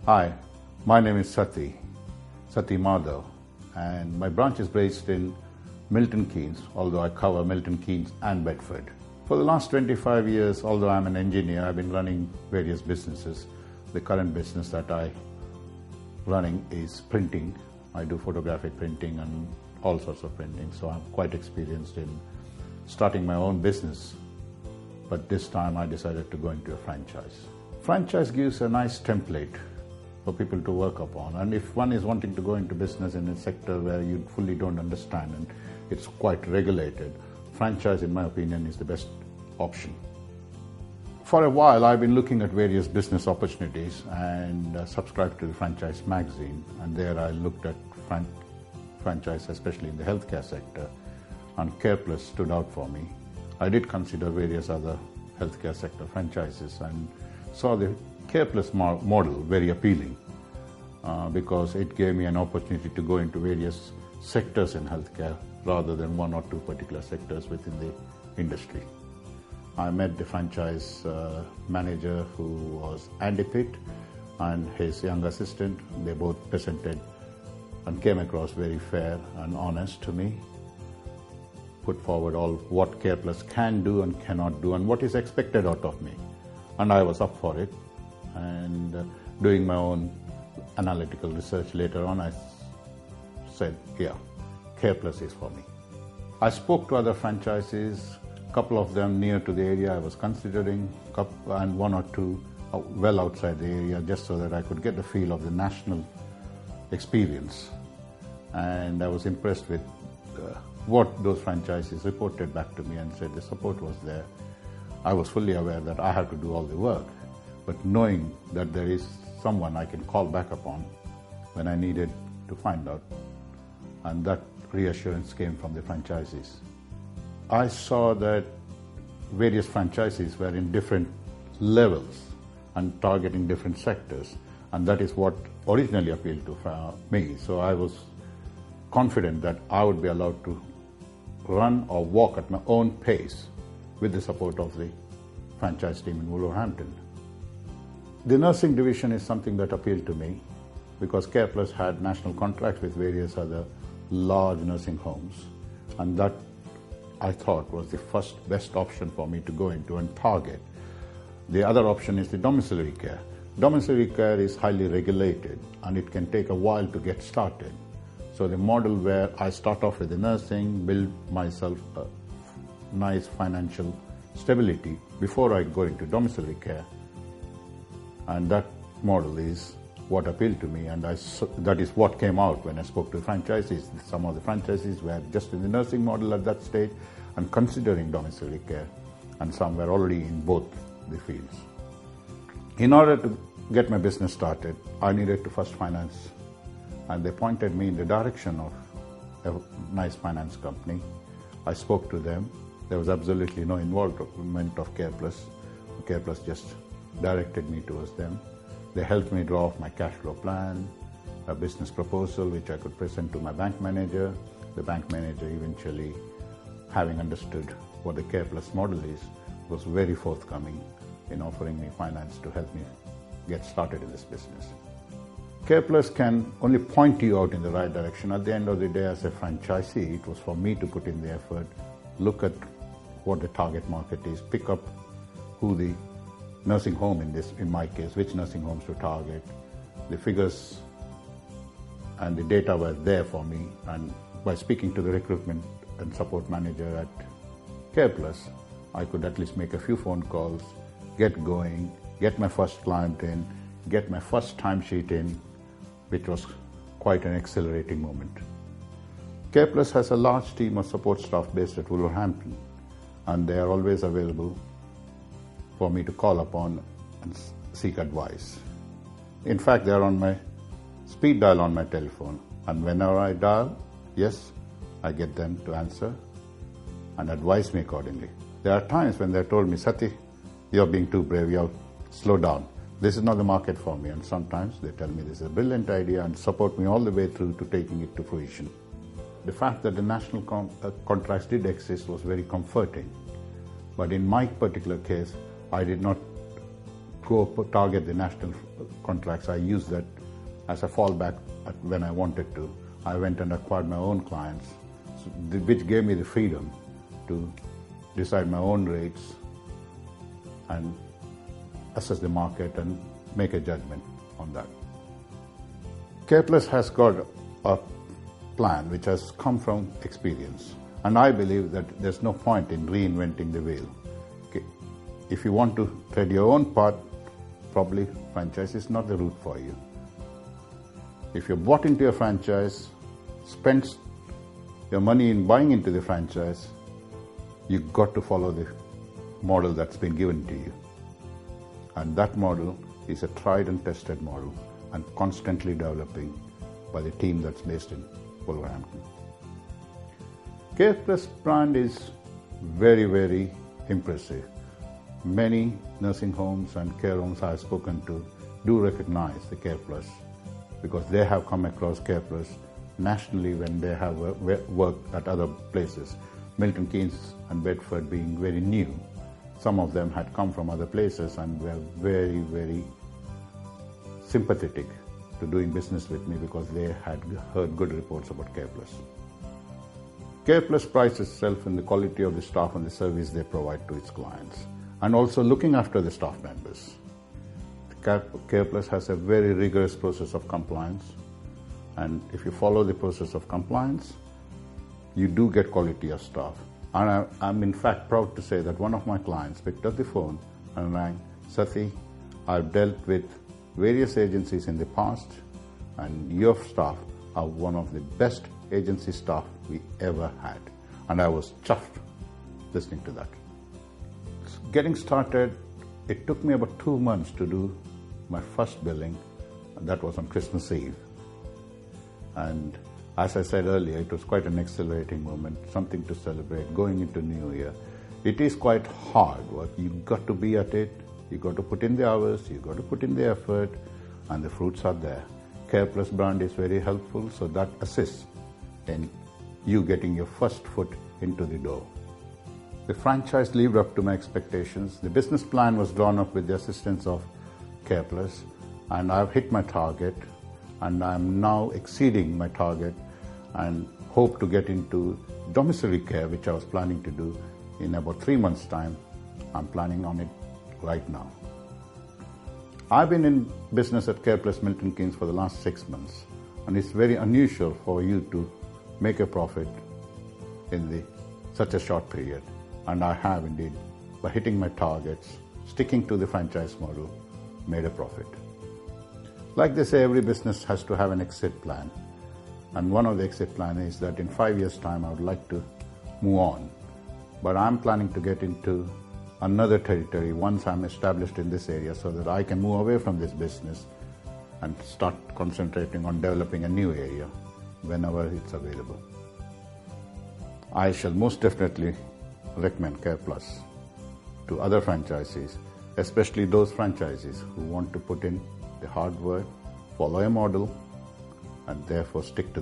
Hi, my name is Saty Madhav, and my branch is based in Milton Keynes, although I cover Milton Keynes and Bedford. For the last 25 years, although I'm an engineer, I've been running various businesses. The current business that I'm running is printing. I do photographic printing and all sorts of printing, so I'm quite experienced in starting my own business. But this time I decided to go into a franchise. Franchise gives a nice template for people to work upon, and if one is wanting to go into business in a sector where you fully don't understand and it's quite regulated, franchise, in my opinion, is the best option. For a while I've been looking at various business opportunities and subscribed to the Franchise magazine, and there I looked at franchise, especially in the healthcare sector, and Kare Plus stood out for me. I did consider various other healthcare sector franchises and saw the Kare Plus model very appealing because it gave me an opportunity to go into various sectors in healthcare rather than one or two particular sectors within the industry. I met the franchise manager, who was Andy Pitt, and his young assistant. They both presented and came across very fair and honest to me, put forward all what Kare Plus can do and cannot do and what is expected out of me. And I was up for it, and doing my own analytical research later on, I said, yeah, Kare Plus is for me. I spoke to other franchises, a couple of them near to the area I was considering, and one or two well outside the area, just so that I could get the feel of the national experience. And I was impressed with what those franchises reported back to me and said the support was there. I was fully aware that I had to do all the work, but knowing that there is someone I can call back upon when I needed to find out, and that reassurance came from the franchises. I saw that various franchises were in different levels and targeting different sectors, and that is what originally appealed to me. So I was confident that I would be allowed to run or walk at my own pace with the support of the franchise team in Wolverhampton. The nursing division is something that appealed to me because Kare Plus had national contracts with various other large nursing homes, and that I thought was the first best option for me to go into and target. The other option is the domiciliary care. Domiciliary care is highly regulated and it can take a while to get started. So the model where I start off with the nursing, build myself a nice financial stability before I go into domiciliary care, and that model is what appealed to me, and that is what came out when I spoke to franchisees. Some of the franchisees were just in the nursing model at that stage and considering domiciliary care, and some were already in both the fields. In order to get my business started, I needed to first finance, and they pointed me in the direction of a nice finance company. I spoke to them. There was absolutely no involvement of Kare Plus. Kare Plus just directed me towards them. They helped me draw up my cash flow plan, a business proposal which I could present to my bank manager. The bank manager eventually, having understood what the Kare Plus model is, was very forthcoming in offering me finance to help me get started in this business. Kare Plus can only point you out in the right direction. At the end of the day, as a franchisee, it was for me to put in the effort, look at what the target market is, pick up who the nursing home in my case, which nursing homes to target. The figures and the data were there for me, and by speaking to the recruitment and support manager at Kare Plus, I could at least make a few phone calls, get going, get my first client in, get my first timesheet in, which was quite an exhilarating moment. Kare Plus has a large team of support staff based at Wolverhampton, and they are always available for me to call upon and seek advice. In fact, they are on my speed dial on my telephone, and whenever I dial, yes, I get them to answer and advise me accordingly. There are times when they told me, Saty, you're being too brave, slow down. This is not the market for me, and sometimes they tell me this is a brilliant idea and support me all the way through to taking it to fruition. The fact that the national contracts did exist was very comforting. But in my particular case, I did not target the national contracts. I used that as a fallback when I wanted to. I went and acquired my own clients, which gave me the freedom to decide my own rates and assess the market and make a judgment on that. Kare Plus has got a plan which has come from experience, and I believe that there's no point in reinventing the wheel. Okay. If you want to tread your own path, probably franchise is not the route for you. If you're bought into a franchise, spent your money in buying into the franchise, you've got to follow the model that's been given to you. And that model is a tried and tested model and constantly developing by the team that's based in Wolverhampton. Kare Plus brand is very, very impressive. Many nursing homes and care homes I've spoken to do recognize the Kare Plus because they have come across Kare Plus nationally when they have worked at other places. Milton Keynes and Bedford being very new, some of them had come from other places and were very, very sympathetic to doing business with me because they had heard good reports about Kare Plus. Kare Plus prides itself in the quality of the staff and the service they provide to its clients, and also looking after the staff members. Kare Plus has a very rigorous process of compliance, and if you follow the process of compliance, you do get quality of staff. And I'm in fact proud to say that one of my clients picked up the phone and rang, "Saty, I've dealt with various agencies in the past, and your staff are one of the best agency staff we ever had." And I was chuffed listening to that. Getting started, it took me about 2 months to do my first billing, and that was on Christmas Eve. And as I said earlier, it was quite an exhilarating moment, something to celebrate going into New Year. It is quite hard work. You've got to be at it, you've got to put in the hours, you've got to put in the effort, and the fruits are there. Kare Plus brand is very helpful, so that assists in you getting your first foot into the door. The franchise lived up to my expectations. The business plan was drawn up with the assistance of Kare Plus, and I've hit my target, and I'm now exceeding my target and hope to get into domiciliary care, which I was planning to do in about 3 months' time. I'm planning on it right now. I've been in business at Kare Plus Milton Keynes for the last 6 months, and it's very unusual for you to make a profit in such a short period. And I have indeed, by hitting my targets, sticking to the franchise model, made a profit. Like they say, every business has to have an exit plan. And one of the exit plan is that in 5 years' time, I would like to move on. But I'm planning to get into another territory once I'm established in this area so that I can move away from this business and start concentrating on developing a new area whenever it's available. I shall most definitely recommend Kare Plus to other franchisees, especially those franchisees who want to put in the hard work, follow a model, and therefore stick to the